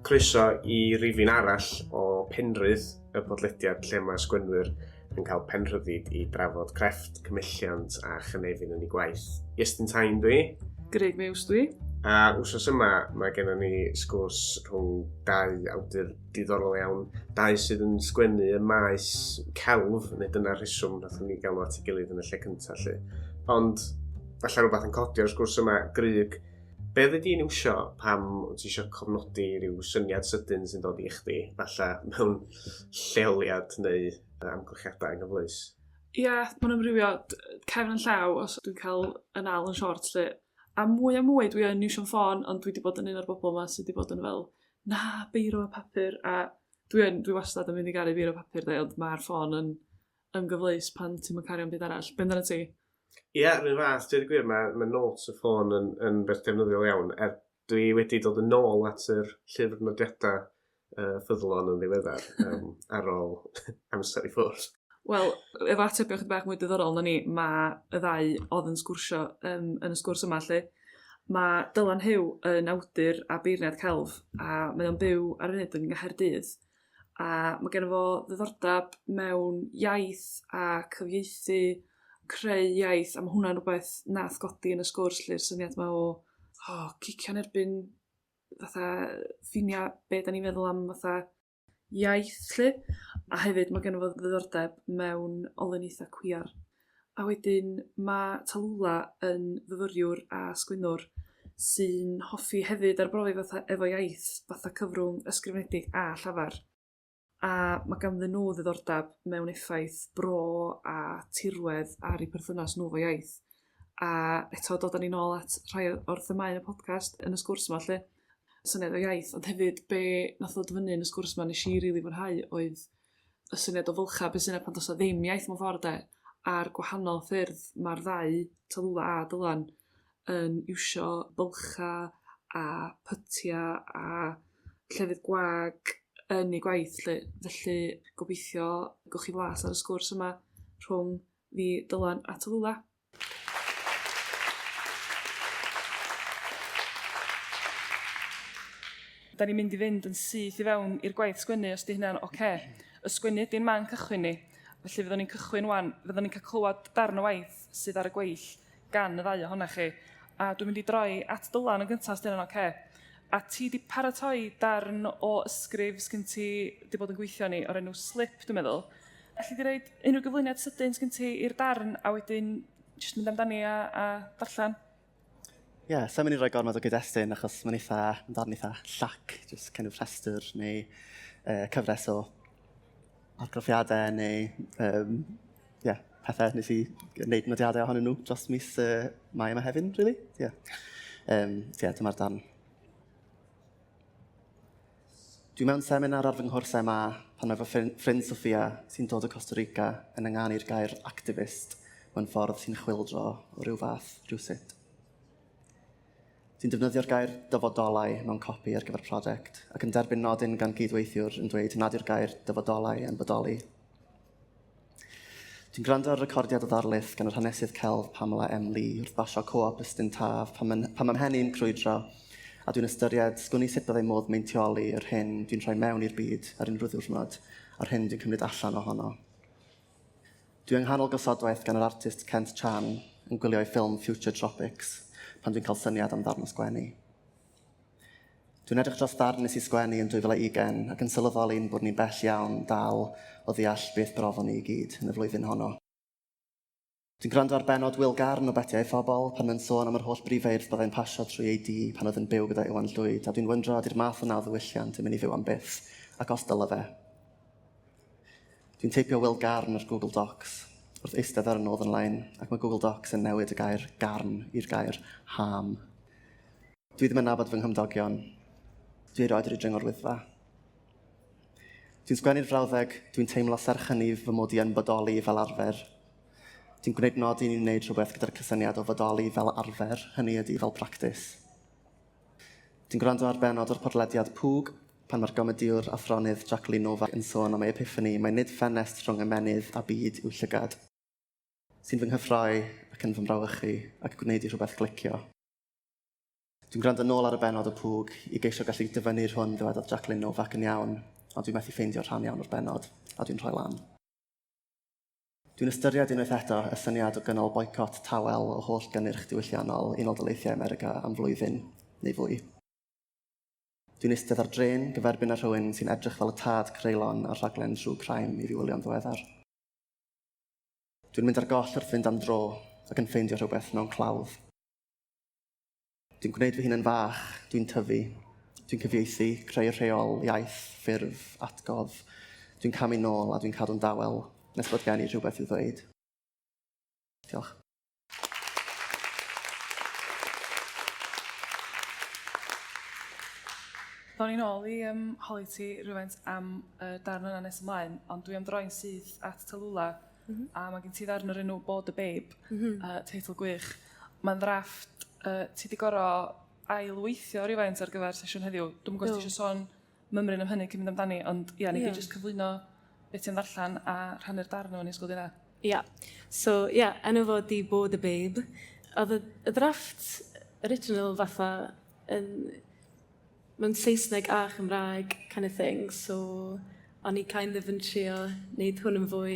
Croeso i rifin arall o penrydd y podlediad lle mae sgwennwyr yn cael penrhyddid i drafod crefft, cymylliant a chynefin yn ei gwaith. Iestyn Tyne dwi. Grug Muse dwi. A wsos yma mae gennym ni sgwrs rhwng dau awdur diddorol iawn, dau sydd yn sgwennu y maes celf, neu dyna'r rheswm nath ni gael nhw at ei gilydd yn y lle cyntaf lle. Ond, falle rhywbeth yn codio'r sgwrs yma, Grug, beth ydy'n iwsio pam wyt ti eisiau cofnodi rhyw syniad sydyn sy'n dod i chdi, falle mewn lleoliad neu amgylchiadau yn gyfleus? Ia, mae'n amrywio cefn yn llaw os dwi'n cael yn al yn short lle. A mwy dwi yn iwsio'n ffôn, ond dwi wedi bod yn un o'r bobl yma sydd wedi bod yn fel, na, beiro a papur, a dwi wastad yn mynd i garu beiro a papur dde, ond mae'r ffôn yn gyfleus pan ti'n mynd cario am byd arall. Be amdana ti? Ie, rhywun fath, dwi'n gwir, mae notes y ffôn yn beth defnyddiol iawn. Dwi wedi dod yn ôl at yr llyfr nodiadau ffyddlon yn ddiweddar ar ôl amser i ffwrdd. Wel, efo atebion chydig bach mwy diddorol na ni, mae y ddau oedd yn sgwrsio yn y sgwrs yma lle. Mae Dylan Huw yn awdur a beirniad celf, a mae o'n byw ar y funud yn Nghaerdydd. A mae gen fo ddiddordeb mewn iaith a cyfieithu, creu iaith, a mae hwnna'n rhywbeth nath godi yn y sgwrs lle'r syniad yma o cicio'n erbyn fatha ffinia be da ni'n meddwl am fatha iaith lle, a hefyd mae gen fo ddiddordeb mewn olynyddau cwiar. A wedyn mae Talulah yn fyfyriwr a sgwennwr sy'n hoffi hefyd arbrofi fatha efo iaith, fatha cyfrwng ysgrifenedig a llafar. A mae ganddyn nhw ddiddordeb mewn effaith bro a tirwedd ar eu perthynas nhw fo iaith. A eto dod â ni nôl at rhai o'r themau yn y podcast yn y sgwrs yma lle, syniad o iaith, ond hefyd be nath ddod fyny yn y sgwrs yma nes i rili fwynhau oedd y syniad o fylcha, be syniad pan dos o ddim iaith mewn ffordd a'r gwahanol ffyrdd mae'r ddau, Talulah a Dylan, yn iwsio bylcha a pytia a llefydd gwag yn ei gwaith lle. Felly gobeithio gowch chi flas ar y sgwrs yma rhwng fi, Dylan a Talulah. Da ni'n mynd i fynd yn syth i fewn i'r gwaith sgwennu os di hynna'n oce. Y sgwennu ydy'n man cychwyn ni. Felly fyddwn ni'n cychwyn wan, fyddwn ni'n cael clywed darn o waith sydd ar y gweill gan y ddau ohonach chi. A dwi'n mynd i droi at Dylan yn gyntaf os di hynna'n oce. A ti di paratoi darn o ysgrif sgyn ti di bod yn gweithio ni o'r enw slip, dwi'n meddwl. Alli di roed unrhyw gyflwyniad sydyn sgyn ti i'r darn a wedyn jyst mynd amdani a darllen? Ie, sa'n mynd i roi gormod o gyd-destun achos mae'n darn eitha llac, jyst kind of rhestr neu cyfres o argraffiadau neu pethau nes i wneud nodiadau ohonyn nhw dros mis Mai yma hefyd, really. Dyma'r darn. Dwi mewn seminar ar fy nghwrs yma pan mae fy ffrind Sophia sy'n dod o Costa Rica yn ynganu'r gair activist mewn ffordd sy'n chwildro o ryw fath rhywsut. Sy'n defnyddio'r gair dyfodolau mewn copi ar gyfer prosiect ac yn derbyn nodyn gan gydweithiwr yn dweud nad yw'r gair dyfodolau yn bodoli. Dwi'n gwrando ar recordiad o ddarlith gan yr hanesydd celf Pamela M. Lee wrth basio co-op Iestyn Tyne pan mae mhenni'n crwydro a dwi'n ystyried sgwni sut byddai modd meintioli yr hyn dwi'n rhoi mewn i'r byd ar unrhyw ddiwrnod a'r hyn dwi'n cymryd allan ohono. Dwi yng nghanol gosodwaith gan yr artist Kent Chan yn gwylio ei ffilm Future Tropics pan dwi'n cael syniad am ddarn o sgwennu. Dwi'n edrych dros darn nes i sgwennu yn 2020 ac yn sylweddoli'n bod ni'n bell iawn dal o ddeall beth brofon ni i gyd yn y flwyddyn honno. Dwi'n gwrando ar benod Wil Garn o Betiau Phobl pan mae'n sôn am yr holl brifeirdd byddai'n pasio trwy ei di pan oedd yn byw gyda Iwan Llwyd a dwi'n wyndro ydy'r math yna o ddiwylliant yn mynd i fyw am byth ac os dyle fe. Dwi'n teipio Wil Garn ar Google Docs wrth eistedd ar y Northern Line ac mae Google Docs yn newid y gair garn i'r gair ham. Dwi ddim yn nabod fy nghymdogion. Dwi erioed wedi dringo'r wyddfa. Dwi'n sgwennu'r frawddeg, dwi'n teimlo serchynu fy mod i yn bodoli fel arfer. Dwi'n gwneud nodyn i wneud rhywbeth gyda'r cysyniad o fodoli fel arfer, hynny ydy fel practis. Dwi'n gwrando ar benod o'r podlediad Pŵg pan mae'r gomediwr athronydd Jacqueline Nova yn sôn am ei epiphany, mae nid ffenest rhwng ymenydd a byd yw llygad. Sy'n fy nghyffroi ac yn fy mrawychu ac gwneud i rhywbeth glicio. Dwi'n gwrando nôl ar y benod o pwg i geisio gallu dyfynnu'r hwn ddywedodd Jacqueline Novak yn iawn, ond dwi'n methu ffeindio rhan iawn o'r benod, a dwi'n rhoi lan. Dwi'n ystyried unwaith eto y syniad o gynnal boicot tawel o holl gynnyrch diwylliannol Unol Daleithiau America am flwyddyn neu fwy. Dwi'n eistedd ar dren gyferbyn ar rhywun sy'n edrych fel y tad creulon ar rhaglen trwy crime i fi wylio'n ddiweddar. Dwi'n mynd ar goll wrth fynd am dro ac yn ffeindio rhywbeth mewn clawdd. Dwi'n gwneud fy hun yn fach, dwi'n tyfu, dwi'n cyfieithu, creu rheol, iaith, ffurf, atgof. Dwi'n camu nôl a dwi'n cadw'n dawel, nes bod gen i rhywbeth i ddweud. Diolch. Do'n i'n ôl i holi ti rhywfaint am darn yna nes ymlaen, ond dwi am droi'n syth at Talulah, a mae gen ti ddarn o'r enw Bod y Babe, teitl gwych. Mae'n ddrafft, ti di gorau ailweithio rhywfaint ar gyfer sesiwn heddiw. Dwi'n gwybod ti eisiau sôn mymryn am hynny cyn mynd amdani, ond ia, ni di jyst cyflwyno beth ti'n ddarllen a rhannu'r darn o'n isgol dyna. Ia, enw fo di Bod y Babe. Oedd y drafft original fatha mewn Saesneg a Chymraeg kind of thing, so o'n i kind of yn trio wneud hwn yn fwy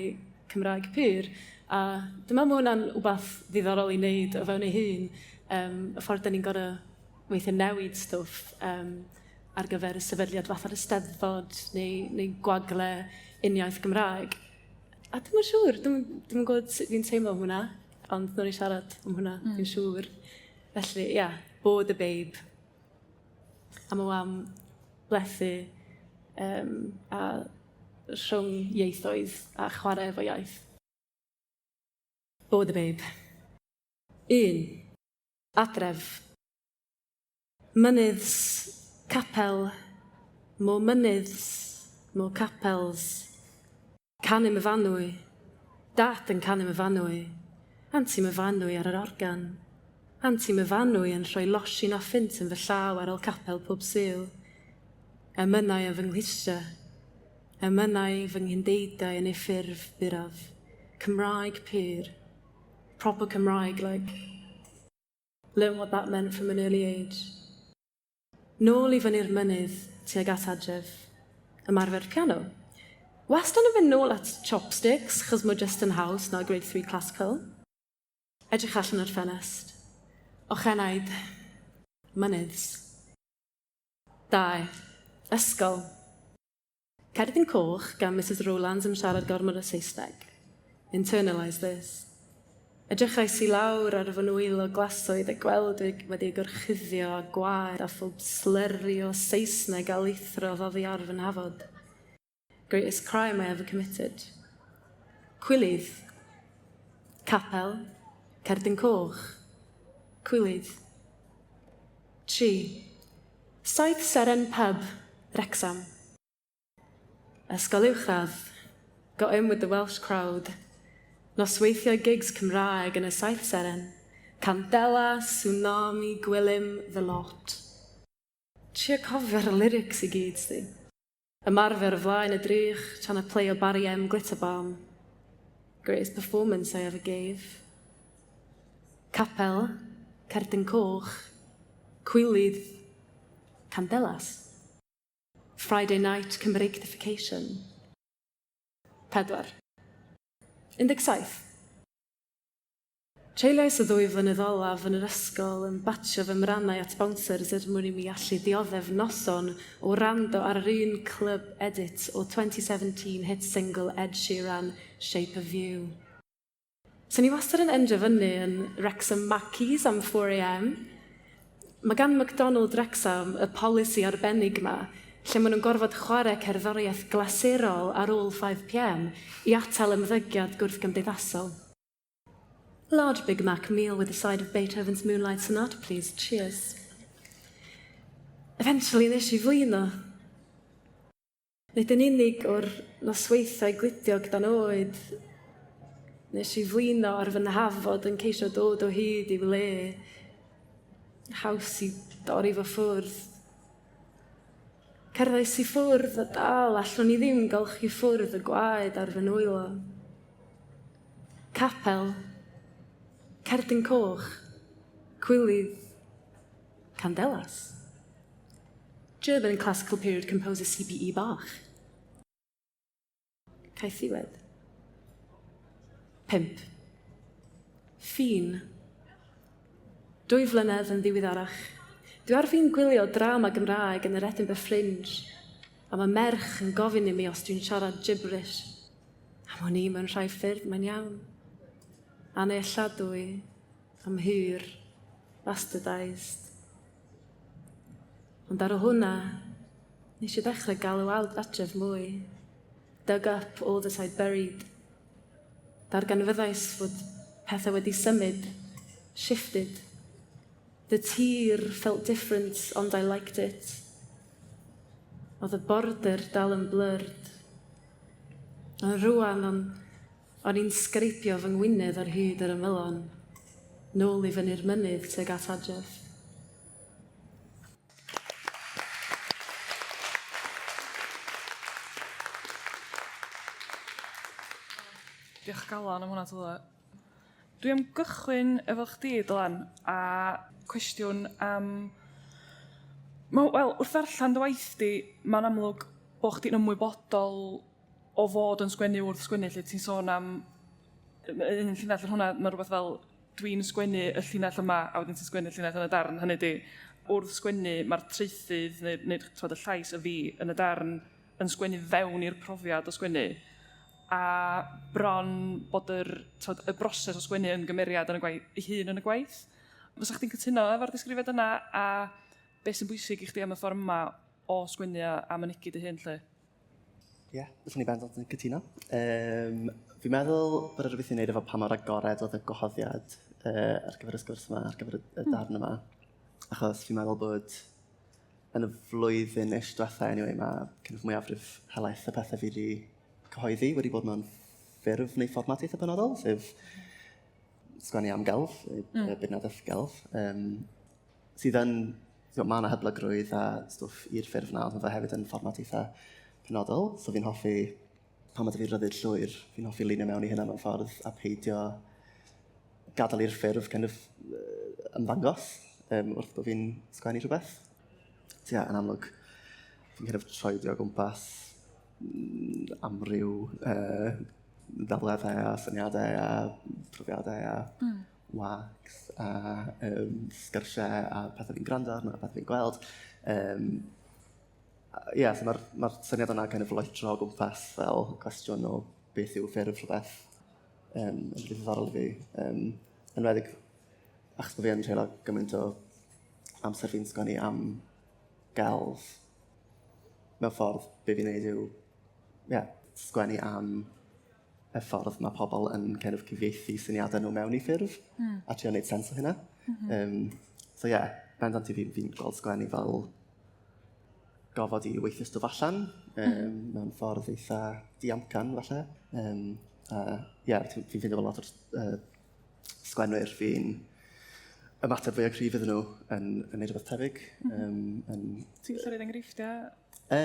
Cymraeg pur. A dwi'n meddwl hwnna'n wbath ddiddorol i wneud o fewn ei hun, y ffordd da ni'n gorau weithio newid stwff ar gyfer y sefydliad fath ar Eisteddfod neu gwagle uniaith Gymraeg. A dwi'n siŵr, dwi'n gwybod sut fi'n teimlo am hwnna, ond dwi'n siarad am hwnna, dwi'n siŵr. Felly, Bod y Babe. A mae am blethu a rhwng ieithoedd a chwarae efo iaith. Bod y Babe. 1. Adref. Mynydds, capel, mo mynydds, mo capels. Canu myfanwy, dat yn canu myfanwy, anti myfanwy ar yr organ. Anti myfanwy yn rhoi losin o ffint yn fy llaw ar ôl capel pob syl. Emynau y fy nghlisia, emynau fy nghindeidau yn ei ffurf buraf. Cymraeg pur, proper Cymraeg like. Learn what that meant from an early age. Nôl i fyny'r mynydd tuag at adref, ymarfer piano. Wastad yn mynd nôl at chopsticks, chos mo just yn haws na grade 3 classical. Edrych allan o'r ffenest. Ochenaid, mynydds. 2. Ysgol. Cerdyn coch gan Mrs Rowlands yn siarad gormod o Saesneg. Internalise this. Edrychais i lawr ar fy nwyl o glasoedd a gweld wedi gorchuddio a gwaed a phob slurry o Saesneg a leithrodd oddi ar fy nhafod. Greatest crime I ever committed. Cwilydd. Capel. Cerdyn coch. Cwilydd. 3. Saith Seren Pub, Wrexham. Ysgol uwchradd. Got in with the Welsh crowd. Nosweithio gigs Cymraeg yn y Saith Seren. Candela, Tsunami, Gwilym, The Lot. Trio cofio'r lyrics I gyd, sti. Ymarfer o flaen y drych, trying to play o Barry M. Glitter Bomb. Greatest performance I ever gave. Capel, Cerdyn Coch, Cwilydd, Candelas. Friday night Cymreictification. 4. 17. Treulais y ddwy flynedd olaf yn yr ysgol yn batio fy mrannau at bouncers mwyn I mi allu dioddef noson o rando ar yr un club edit o 2017 hit single Ed Sheeran, Shape of You. So ni wastad yn endio fyny yn Wrexham Mackies am 4am. Mae gan McDonald Wrexham y polisi arbennig yma lle maen nhw'n gorfod chwarae cerddoriaeth glasurol ar ôl 5pm I atal ymddygiad gwrthgymdeithasol. Large Big Mac meal with a side of Beethoven's Moonlight Sonata, please. Cheers. Eventually, nes I flino. Nid yn unig o'r nosweithau glidio gyda'n oed. Nes I flino ar fy nhafod yn ceisio dod o hyd I le. Haws I dorri fo ffwrdd. Cerddais I ffwrdd a dal, allwn I ddim golchi ffwrdd y gwaed ar fy nwylo. Capel. Cerdyn coch, cwilydd, Candelas. German classical period composer C.B.E. Bach. Caethiwed. 5. Ffin. 2 flynedd yn ddiweddarach. Dwi ar fin gwylio drama Gymraeg yn yr Edinburgh Fringe, a mae merch yn gofyn i mi os dwi'n siarad gibberish. Am hwn i mewn rhai ffyrdd mae'n iawn. Anelladwy, amhyr, bastardised. Ond ar o hwnna, nes i ddechrau galw adref mwy. Dug up all that I'd buried. Darganfyddais fod pethau wedi symud, shifted. The tir felt different, ond I liked it. Oedd y border dal yn blurred. Ond rwan, o'n i'n sgreipio fy ngwynedd ar hyd yr ymylon, nôl i fyny'r mynydd teg at adref. Diolch galon am hwnna, Talulah. Dwi am gychwyn efo chdi, Dylan, a cwestiwn am... Wel, wrth ddarllen dy waith di, mae'n amlwg bod chdi'n ymwybodol o fod yn sgwennu wrth sgwennu, lle ti'n sôn am... Un llinell yn hwnna, mae rhywbeth fel dwi'n sgwennu y llinell yma, a wedyn ti'n sgwennu y llinell yn y darn. Hynny di, wrth sgwennu, mae'r traethydd neu y llais y fi yn y darn yn sgwennu fewn i'r profiad o sgwennu. A bron bod y broses o sgwennu yn gymeriad yn ei hun yn y gwaith. Fysa chdi'n cytuno efo'r disgrifiad yna, a beth sy'n bwysig i chdi am y ffordd yma o sgwennu a mynegu dy hun, lle? Ie, fyswn ni bendant yn cytuno. Fi'n meddwl bod yr rhywbeth i'n neud efo pa mor agored oedd y gwahoddiad ar gyfer y sgwrs yma, ar gyfer y darn yma. Achos fi'n meddwl bod yn y flwyddyn diwetha, anyway, mae mwyafrif helaeth y pethau fi wedi cyhoeddi wedi bod mewn ffurf neu fformat eitha penodol, sef sgwennu am gelf, bydnadaeth gelf, sydd yn, mae yna hyblygrwydd a stwff i'r ffurf na, ond mae hefyd yn fformat eitha penodol, so fi'n hoffi, pan mae fi ryddid llwyr, fi'n hoffi lunio mewn i hynna mewn ffordd a peidio gadael i'r ffurf ymddangos wrth bod fi'n sgwennu rhywbeth. So yn amlwg, fi'n troedio o gwmpas amryw ddalweddau a syniadau a profiadau a wags a sgyrsiau a pethau fi'n gwrando arno a pethau fi'n gweld. So mae'r syniad yna loetro o gwmpas fel cwestiwn o beth yw ffurf rhywbeth yn rhywbeth ddiddorol i fi. Yn wedig, achos bod fi yn treulio gymaint o amser fi'n sgwennu am gelf, mewn ffordd be fi'n neud yw sgwennu am y ffordd mae pobl yn cyfieithu syniadau nhw mewn i ffurf a trio wneud sens o hynna. Bendant i fi'n gweld sgwennu fel gofod i weithio stwff allan mewn ffordd eitha diamcan, falle. Fi'n ffeindio fel lot o'r sgwennwyr fi'n ymateb fwy o cryf iddyn nhw yn neud rhywbeth tebyg. Ti'n gallu rhaid enghreifftiau? O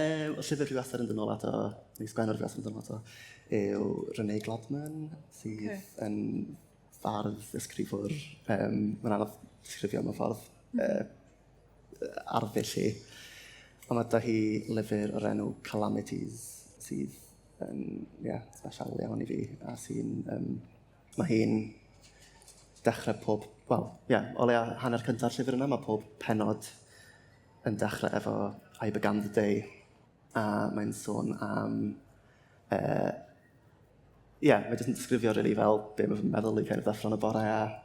llyfr rhyw asar yn dod nôl ato, neu sgwennwr rhyw asar yn dod nôl ato, yw Renee Gladman, sydd yn fardd ysgrifwr. Mae'n anodd ysgrifio mewn ffordd arddull i. Ond mae da hi lyfr o'r enw Calamities, sydd yn special iawn i fi, a sy'n... mae hi'n dechrau pob... o leia hanner cynta'r llyfr yna, mae pob penod yn dechrau efo I began the day, a mae'n sôn am... mae jyst yn disgrifio really fel be mae'n meddwl i ddeffro'n y bore a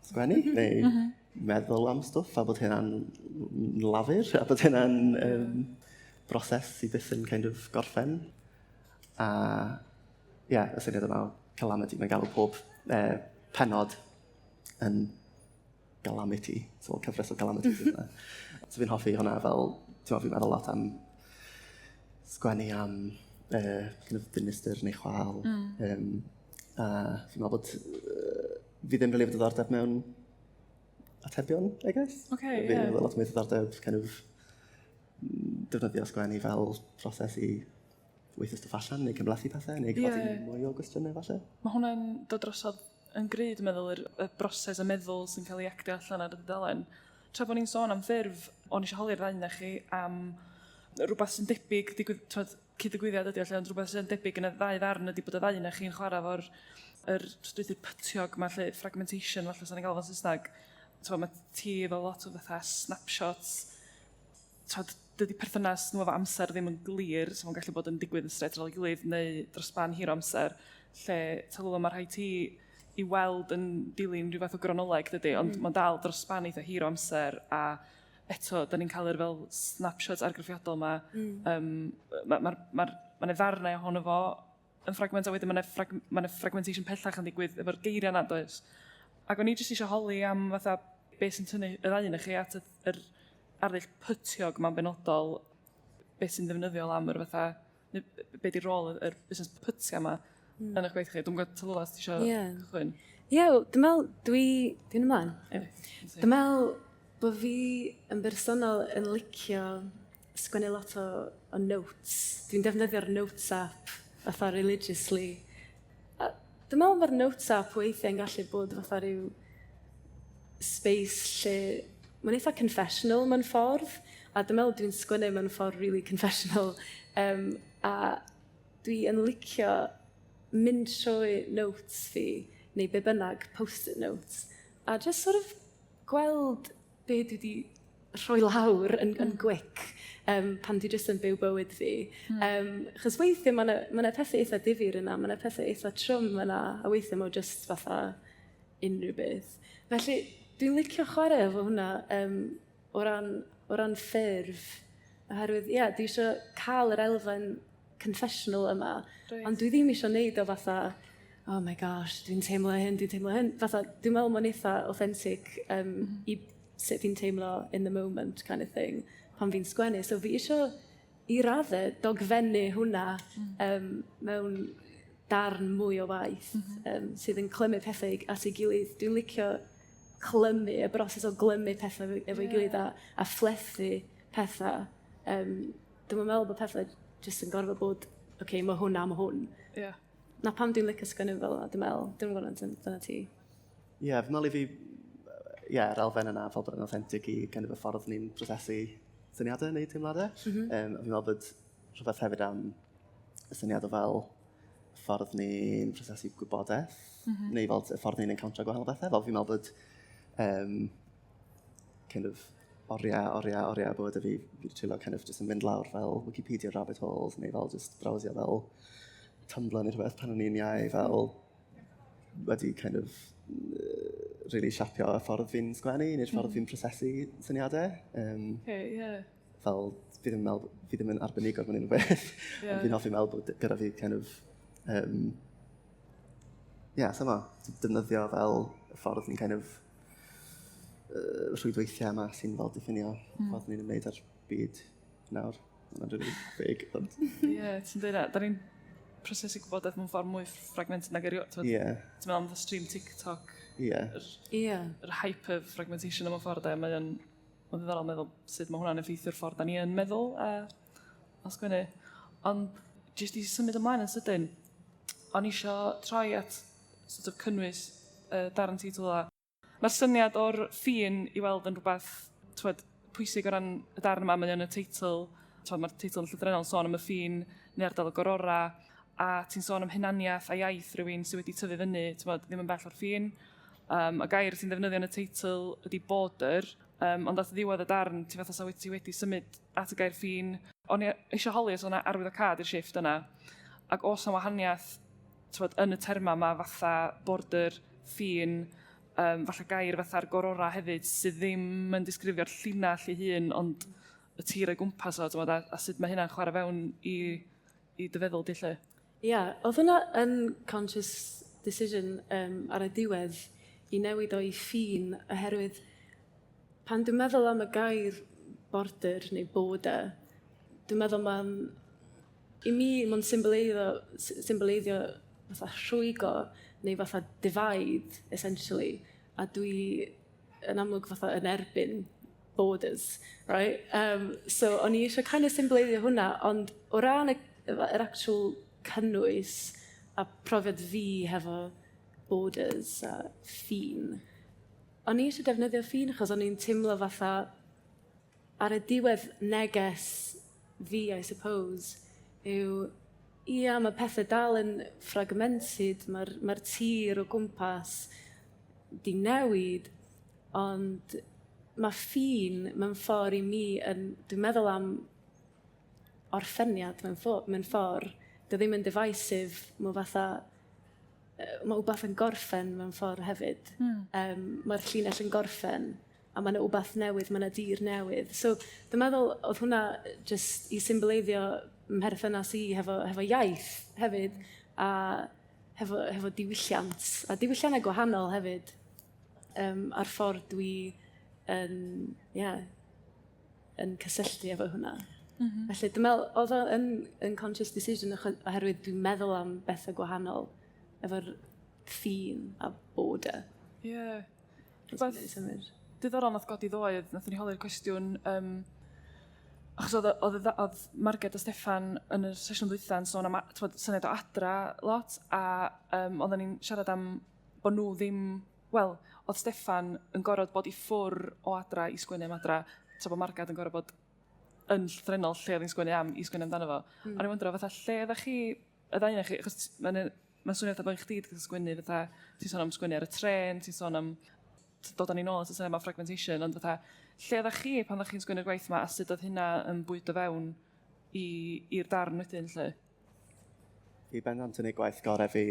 sgwennu, neu meddwl am stwff, a bod hynna'n lafur, a bod hynna'n broses sydd byth yn gorffen. A y syniad yma o calamity, mae'n galw pob penod yn calamity, so cyfres o calamities yna. So fi'n hoffi hwnna fel, fi'n meddwl lot am sgwennu am dinistyr neu chwal. A fi'n meddwl bod fi ddim rili efo diddordeb mewn atebion, I guess. Fi efo lot mwy diddordeb defnyddio sgwennu fel proses i weithio stwff allan, neu cymlethu pethau, neu gofodi mwy o gwestiynau, falle. Mae hwnna'n dod drosodd yn gry, dwi'n meddwl, y broses y meddwl sy'n cael ei actio allan ar y dudalen. tra bod ni'n sôn am ffurf, o'n eisiau holi'r ddau na chi am rhywbeth sy'n debyg, cyd-digwyddiad ydy, ond rhywbeth sy'n debyg yn y ddau ddarn ydy bod y ddau na chi'n chwarae fo'r strwythur pytiog yma, lle fragmentation, falle sa'n ei gael fo'n Saesneg. Mae ti efo lot o fatha snapshots, dydy perthynas nhw efo amser ddim yn glir, so mae'n gallu bod yn digwydd yn stret ar ôl ei gilydd, neu dros ban hir o amser, lle Talulah, mae rhai ti i weld yn dilyn rhyw fath o gronoleg, dydy, ond mae'n dal dros ban eitha hir o amser, a eto, da ni'n cael yr fel snapshots argraffiadol yma. Mae'n ddarnau ohono fo yn fragment, a wedyn mae'n fragmentation pellach yn digwydd efo'r geiriau nad oes. Ac o'n i jyst eisiau holi am fatha beth sy'n tynnu y ddau yn chi at yr arddull pytiog mae'n benodol, beth sy'n ddefnyddiol am yr fatha, be di rôl yr busnes pytia yma yn eich gweith chi. Dwi'n gwybod Talulah, ti eisiau cychwyn? Ie, dwi'n meddwl, dwi'n ymlaen. Dwi'n meddwl bod fi yn bersonol yn licio sgwennu lot o notes. Dwi'n defnyddio'r notes app fatha religiously. Dwi'n meddwl mae'r notes app weithiau'n gallu bod fatha rhyw space lle mae'n eitha confessional mewn ffordd, a dwi'n meddwl dwi'n sgwennu mewn ffordd really confessional, a dwi'n licio mynd trwy notes fi, neu be bynnag post-it notes, a just sort of gweld be dwi wedi rhoi lawr yn gwic pan dwi jyst yn byw bywyd fi. Chos weithiau mae pethau eitha difyr yna, mae pethau eitha trwm yna, a weithiau mae jyst fatha unrhyw beth. Felly, dwi'n licio chwarae efo hwnna o ran ffurf, oherwydd, dwi eisiau cael yr elfen confessional yma, ond dwi ddim eisiau neud o fatha, oh my gosh, dwi'n teimlo hyn. Fatha, dwi'n meddwl mae'n eitha authentic i sut fi'n teimlo in the moment kind of thing, pan fi'n sgwennu. So fi eisiau i raddau dogfennu hwnna mewn darn mwy o waith, sydd yn clymu pethau at ei gilydd. Dwi'n licio clymu, y broses o glymu pethau efo'i gilydd a phlethu pethau. Dwi'n meddwl bod pethau jyst yn gorfod bod, mae hwn am hwn. Na pam dwi'n licio sgwennu fel yna, dwi'n meddwl, dwi'n gwybod dyna ti. Ie, fi'n meddwl i fi, yr elfen yna, fel bod yn authentic i kind of y ffordd ni'n prosesu syniadau neu teimladau. Fi'n meddwl bod rhywbeth hefyd am y syniad o fel y ffordd ni'n prosesu gwybodaeth, neu fel y ffordd ni'n encountro gwahanol bethau. Fel fi'n meddwl bod kind of oriau bod fi wedi treulio kind of just yn mynd lawr fel Wikipedia rabbit holes, neu fel just browsio fel Tumblr neu rhywbeth pan o'n i'n iau, fel wedi kind of really siapio y ffordd fi'n sgwennu, neu'r ffordd fi'n prosesu syniadau. Fel, fi ddim yn arbenigo mewn unrhyw beth, ond fi'n hoffi meddwl bod gyda fi kind of, defnyddio fel y ffordd ni'n kind of rhwydweithiau yma sy'n fel diffinio ffordd ni'n ymwneud ar byd nawr. Mae'n really big. Ti'n dweud da ni'n prosesu gwybodaeth mewn ffordd mwy fragmented nag erioed. Ti'n meddwl am the stream TikTok. Yr hyper-fragmentation am y ffordd e. Mae'n ddiddorol meddwl sut mae hwnna'n effeithio'r ffordd da ni yn meddwl a sgwennu. Ond jyst i symud ymlaen yn sydyn, o'n eisiau troi at sort of cynnwys darn teitl a mae'r syniad o'r ffin i weld yn rhywbeth pwysig o ran y darn yma, mae'n y teitl, mae'r teitl yn llythrenol sôn am y ffin neu ardal y gorora, a ti'n sôn am hunaniaeth a iaith rhywun sydd wedi tyfu fyny, ddim yn bell o'r ffin. Y gair sy'n defnyddio yn y teitl ydy border, ond at y ddiwedd y darn, ti fatha sa wedi symud at y gair ffin. O'n i eisiau holi os o'na arwydd o cad i'r shift yna, ac os yna wahaniaeth yn y terma yma fatha border, ffin, falle gair fatha'r gorora hefyd sydd ddim yn disgrifio'r llinell ei hun, ond y tir ei gwmpas o, a sut mae hynna'n chwarae fewn i dy feddwl di lle. Oedd hwnna yn conscious decision ar y diwedd i newid o'i ffin, oherwydd pan dwi'n meddwl am y gair border neu border, dwi'n meddwl i mi mae'n symboleiddio fatha rhwygo neu fatha divide, essentially, a dwi yn amlwg fatha yn erbyn borders, right? So, o'n i eisiau kind of symboleiddio hwnna, ond o ran yr actual cynnwys a profiad fi hefo borders a ffin, o'n i eisiau defnyddio ffin achos o'n i'n teimlo fatha ar y diwedd neges fi, I suppose, yw, mae pethau dal yn fragmented, mae'r tir o gwmpas di newid, ond mae ffin mewn ffordd i mi, dwi'n meddwl am orffeniad mewn ffordd, dy ddim yn divisive, mae wbath yn gorffen mewn ffordd hefyd. Mae'r llinell yn gorffen, a mae yna wbath newydd, mae yna dir newydd. So, dwi'n meddwl, oedd hwnna just i symboleiddio mherthynas i hefo iaith hefyd, a hefo diwylliant, a diwylliannau gwahanol hefyd, a'r ffordd dwi yn cysylltu efo hwnna. Felly, dwi'n meddwl, oedd o yn conscious decision oherwydd dwi'n meddwl am bethau gwahanol efo'r ffin a border. Ie. Rhywbeth diddorol nath godi ddoedd, nath ni holi'r cwestiwn, achos oedd Marged a Steffan yn y sesiwn ddwytha'n sôn am syniad o adra lot, a oedden ni'n siarad am bod nhw ddim, wel, oedd Steffan yn gorfod bod i ffwr o adra i sgwennu am adra, tra bod Marged yn gorfod bod yn llythrenol lle oedd hi'n sgwennu am i sgwennu amdano fo. A ni'n wondro, fatha, lle ydych chi, y ddau o'ch chi, achos mae'n swnio fatha bod chdi wedi sgwennu, fatha, ti'n sôn am sgwennu ar y tren, ti'n sôn am dod â ni nôl at y syniad am fragmentation, ond fatha, lle ydych chi pan ydych chi'n sgwennu'r gwaith yma, a sut oedd hynna yn bwydo fewn i'r darn wedyn, lle? Fi bendant yn ei gwaith gorau fi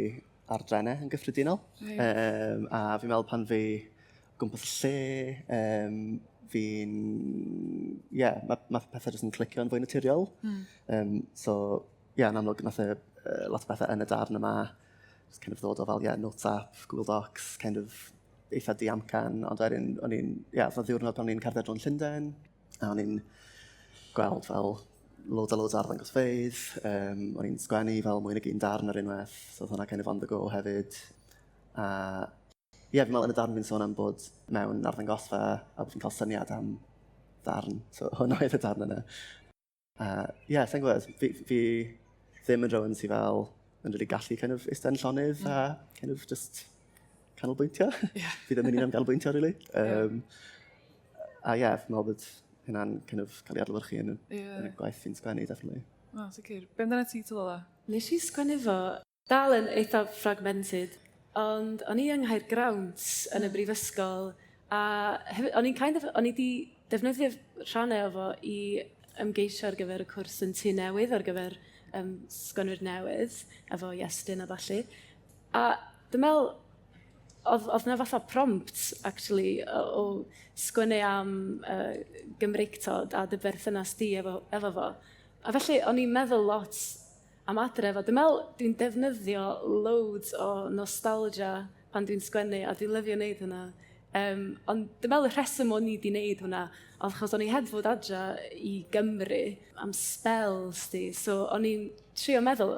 ar drenau yn gyffredinol. A fi'n meddwl pan fi gwmpas y lle, mae pethau jyst yn clicio yn fwy naturiol. So, yn amlwg, nath lot o bethau yn y darn yma, just kind of ddod o fel, notes app, Google Docs, kind of eitha diamcan, ond wedyn, oedd ddiwrnod pan o'n i'n cerdded drwy'n Llundain, a o'n i'n gweld fel loads o arddangosfeydd, o'n i'n sgwennu fel mwy nag un darn ar unwaith, so oedd hwnna kind of on the go hefyd. A fi'n meddwl yn y darn fi'n sôn am bod mewn arddangosfa, a bod fi'n cael syniad am ddarn, so hwnna oedd y darn yna. Sa'n gwybod, fi ddim yn rhywun sydd fel yn really gallu kind of eistedd yn llonydd a kind of just canolbwyntio. Fi ddim yn un am canolbwyntio, really. Fi'n meddwl bod hynna'n kind of cael ei adlewyrchu yn y gwaith fi'n sgwennu, definitely. O, sicr. Be amdana ti, Talulah? Nes i sgwennu fo dal yn eitha fragmented, ond o'n i yng Nghaergrawnt yn y brifysgol, a o'n i di defnyddio rhannau o fo i ymgeisio ar gyfer y cwrs yn Tŷ Newydd, ar gyfer sgwennwyr newydd, efo Iestyn a balli. A dwi'n meddwl, oedd yna fatha prompt, actually, o sgwennu am Gymreictod a dy berthynas di efo fo. A felly, o'n i'n meddwl lot am adre efo. Dwi'n meddwl, dwi'n defnyddio loads o nostalgia pan dwi'n sgwennu, a dwi'n lyfio wneud hwnna. Ond dwi'n meddwl y rheswm o'n i wedi wneud hwnna, oedd achos o'n i heb fod adra i Gymru am spells di. So o'n i'n trio meddwl,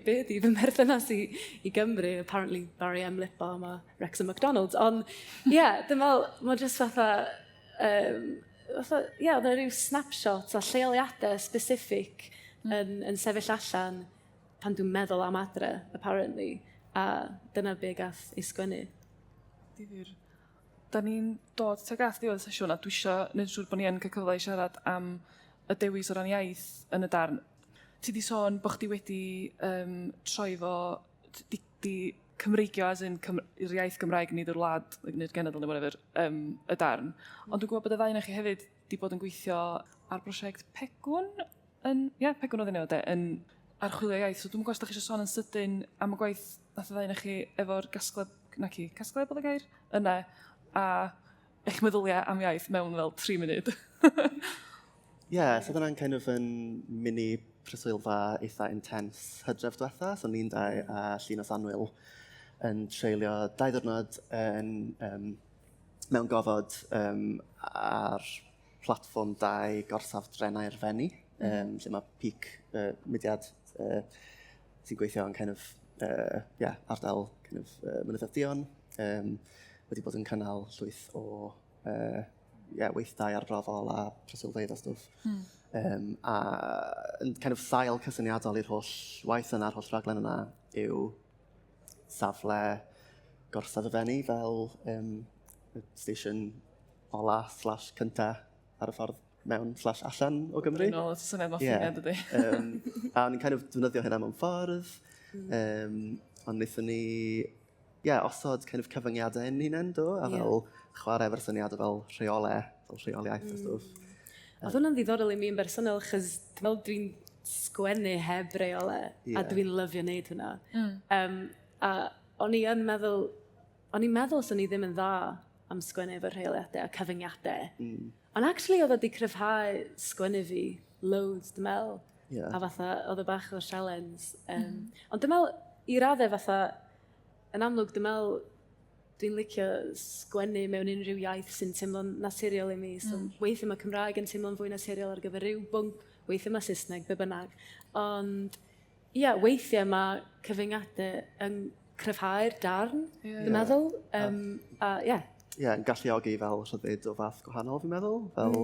be di fy merthynas i Gymru? Apparently Barry M. Lipa, mae Wrexham MacDonald. Ond dwi'n meddwl, mae jyst fatha, oedd yna rhyw snapshot a lleoliadau specific yn sefyll allan pan dwi'n meddwl am adre, apparently. A dyna be gath ei sgwennu. Difyr. Da ni'n dod tuag at ddiwedd y sesiwn, a dwi eisiau gwneud siŵr bod ni yn cael cyfle i siarad am y dewis o ran iaith yn y darn. Ti di sôn bod chdi wedi troi fo, di Cymreigio as in i'r iaith Gymraeg nid yr wlad, neu'r genedl neu whatever, y darn. Ond dwi'n gwybod bod y ddau na chi hefyd di bod yn gweithio ar brosiect Pegwn, Pegwn oedd enw, yn archwilio iaith. So dwi'n gwybod os da chi eisiau sôn yn sydyn am y gwaith nath y ddau na chi efo'r casgleb oedd y gair? Yna. A eich meddyliau am iaith mewn fel 3 munud. So dyna'n kind of yn mini preswylfa eitha intense hydref diwetha. So ni'n dau a Llun o Llanwyl yn treulio 2 ddiwrnod mewn gofod ar platfform 2 gorsaf drenau'r Fenni, lle mae peak mudiad sy'n gweithio yn kind of, ardal kind of, mynyddoedd Dion. Wedi bod yn cynnal llwyth o weithdai arbrofol a preswylfeydd a stwff. A yn kind of sail cysyniadol i'r holl waith yna, holl raglen yna, yw safle gorsaf y Fenni fel y station ola / cynta ar y ffordd mewn / allan o Gymru. Dwi'n ôl, it's syniad moffiniad ydy. A o'n i'n kind of defnyddio hynna mewn ffordd. Ond wnaethon ni osod kind of cyfyngiadau yn hunain, do, a fel chwarae efo'r syniadau fel rheoliaeth a stwff. Oedd hwnna'n ddiddorol i mi yn bersonol, chys dwi'n sgwennu heb reolau, a dwi'n lyfio wneud hwnna. A o'n i'n meddwl sy'n ni ddim yn dda am sgwennu efo rheoliadau a cyfyngiadau. Ond actually oedd o wedi cryfhau sgwennu fi loads, dwi'n meddwl. A fatha, oedd o bach o challenge. Ond dwi'n meddwl, i raddau fatha, yn amlwg, dwi'n meddwl, dwi'n licio sgwennu mewn unrhyw iaith sy'n teimlo'n naturiol i mi. So, weithio mae Cymraeg yn teimlo'n fwy naturiol ar gyfer ryw bwnc, weithio mae Saesneg, be bynnag. Ond, weithio mae cyfyngiadau yn cryfhau'r darn, dwi'n meddwl. Yn galluogi fel rhyddid o fath gwahanol, fi'n meddwl. Fel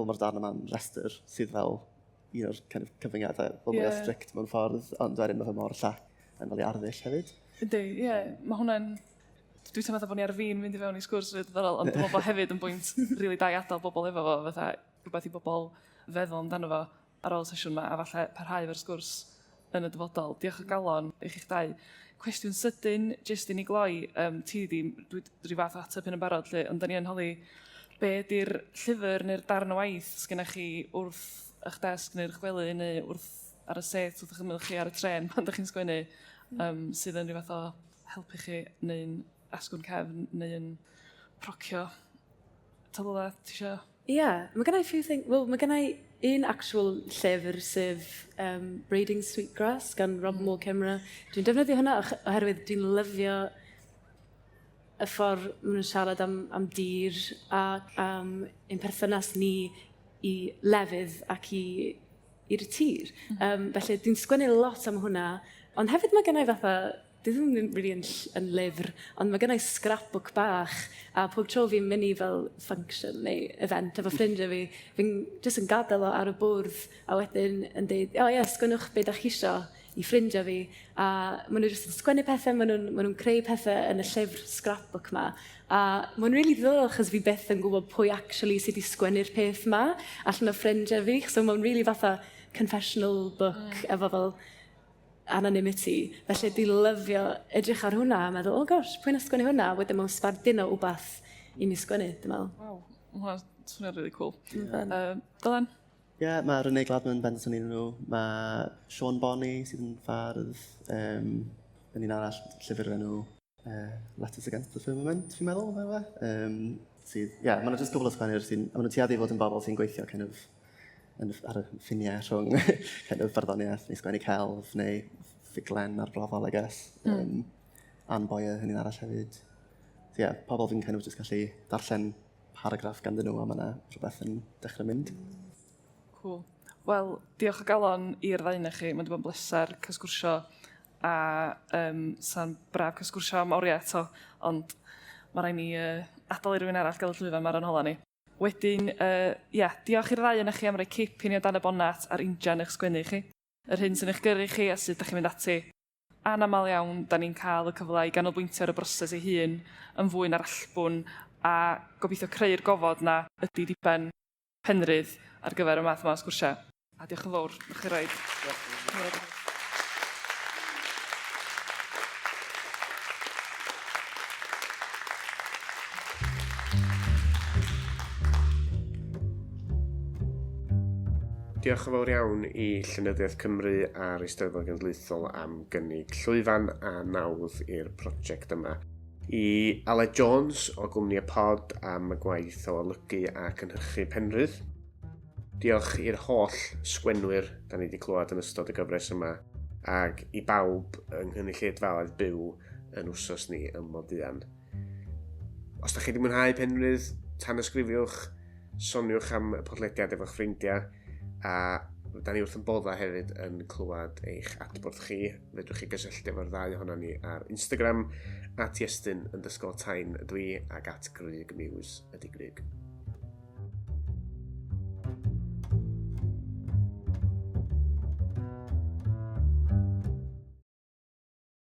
mae'r darn yma'n restr sydd fel un o'r cyfyngiadau fel mwy o strict mewn ffordd, ond wedyn mae fe mor llac yn fel i arddull hefyd. Ydy, mae hwnna'n... Dwi'n teimlo bod ni ar fi'n mynd i fewn i sgwrs rydw ddiddorol, ond dwi'n meddwl hefyd yn bwynt rili da i adael bobl efo fo, fatha rhywbeth i bobl feddwl amdano fo ar ôl sesiwn yma, a falle parhau efo'r sgwrs yn y dyfodol. Diolch o galon i chi'ch dau. Cwestiwn sydyn, jyst i ni gloi, ti dwi fath o ateb hyn yn barod, ond da ni yn holi be ydy'r llyfr neu'r darn o waith sgynnych chi wrth eich desg neu'r chwelu neu wrth ar y set wrth eich ymwneud chi ar y tren pan ydych chi'n sgwennu, sydd yn rhyw fath o helpu chi neu'n asgwn cefn neu yn procio. Talulah, ti eisiau? Mae gennau few things... Wel, mae gennau un actual llyfr sef Braiding Sweetgrass gan Rob Moore Cymru. Dwi'n defnyddio hynna oherwydd dwi'n lyfio y ffordd maen nhw'n siarad am dir a ein perthynas ni i lefydd ac i'r tir. Felly dwi'n sgwennu lot am hwnna, ond hefyd mae gennau fatha... Dwi ddim really yn lyfr, ond mae gennau scrapbook bach, a pob tro fi'n mynd i fel function neu event efo ffrindiau fi, fi'n jyst yn gadael o ar y bwrdd, a wedyn yn dweud, sgwennwch beth a'ch isio i ffrindiau fi, a maen nhw jyst yn sgwennu pethau, maen nhw'n creu pethau yn y llyfr scrapbook ma, a maen really ddiddorol achos fi byth yn gwybod pwy actually sydd wedi sgwennu'r peth ma, allan o ffrindiau fi, so maen really fatha confessional book efo fel anonymity. Felly dwi'n lyfio edrych ar hwnna a meddwl, gosh, pwy'n sgwennu hwnna? Wedyn mae'n sbardun o wbath i mi sgwennu, dwi'n meddwl. Wow, hwnna'n swnio'n really cool. Dylan? Mae Renee Gladman benson i'n nhw. Mae Sean Bonney sydd yn ffardd. Yn un arall llyfr enw Letters Against the Firmament, fi'n meddwl. Maen nhw'n just gobl o sgwennwyr sy'n... Maen nhw'n tueddu fod yn bobl sy'n gweithio ar y ffiniau rhwng barddoniaeth neu sgwennu celf neu ffuglen ar brofol, I guess. Ann Boyer, hynny'n arall hefyd. Pobl fi'n just gallu darllen paragraff ganddyn nhw a mae yna rhywbeth yn dechrau mynd. Cool. Wel, diolch o galon i'r ddau na chi. Mae'n di bod yn bleser cysgwrsio a sa'n braf cysgwrsio am oriau eto, ond mae rai ni adael i rywun arall gael y llwyfan mar yn hola ni. Wedyn, diolch i'r ddau yna chi am roi cipin i o dan y bonat a'r injan eich sgwennu chi. Yr hyn sy'n eich gyrru chi a sut ydych chi'n mynd ati. Anamal iawn, da ni'n cael y cyfle i ganolbwyntio ar y broses ei hun yn fwy na'r allbwn a gobeithio creu'r gofod na ydy diben penrydd ar gyfer y math yma o sgwrsiau. A diolch yn fawr, ydych chi'n rhaid. Diolch yn fawr iawn i Llenyddiaeth Cymru a'r Eisteddfod Genedlaethol am gynnig llwyfan a nawdd i'r prosiect yma. I Aled Jones o gwmni y pod am y gwaith o olygu a cynhyrchu penrydd. Diolch i'r holl sgwennwyr da ni wedi clywed yn ystod y gyfres yma, ac i bawb yng Nghynulleidfaoedd byw yn wsos ni ym Moduan. Os da chi wedi mwynhau penrydd, tanysgrifiwch, soniwch am y podlediad efo'ch ffrindiau, a da ni wrth yn bodda hefyd yn clywed eich adborth chi. Fedrwch chi gysylltu efo'r ddau ohonon ni ar Instagram @Iestyn_Tyne ydw i ac @Grug Muse ydy Grug.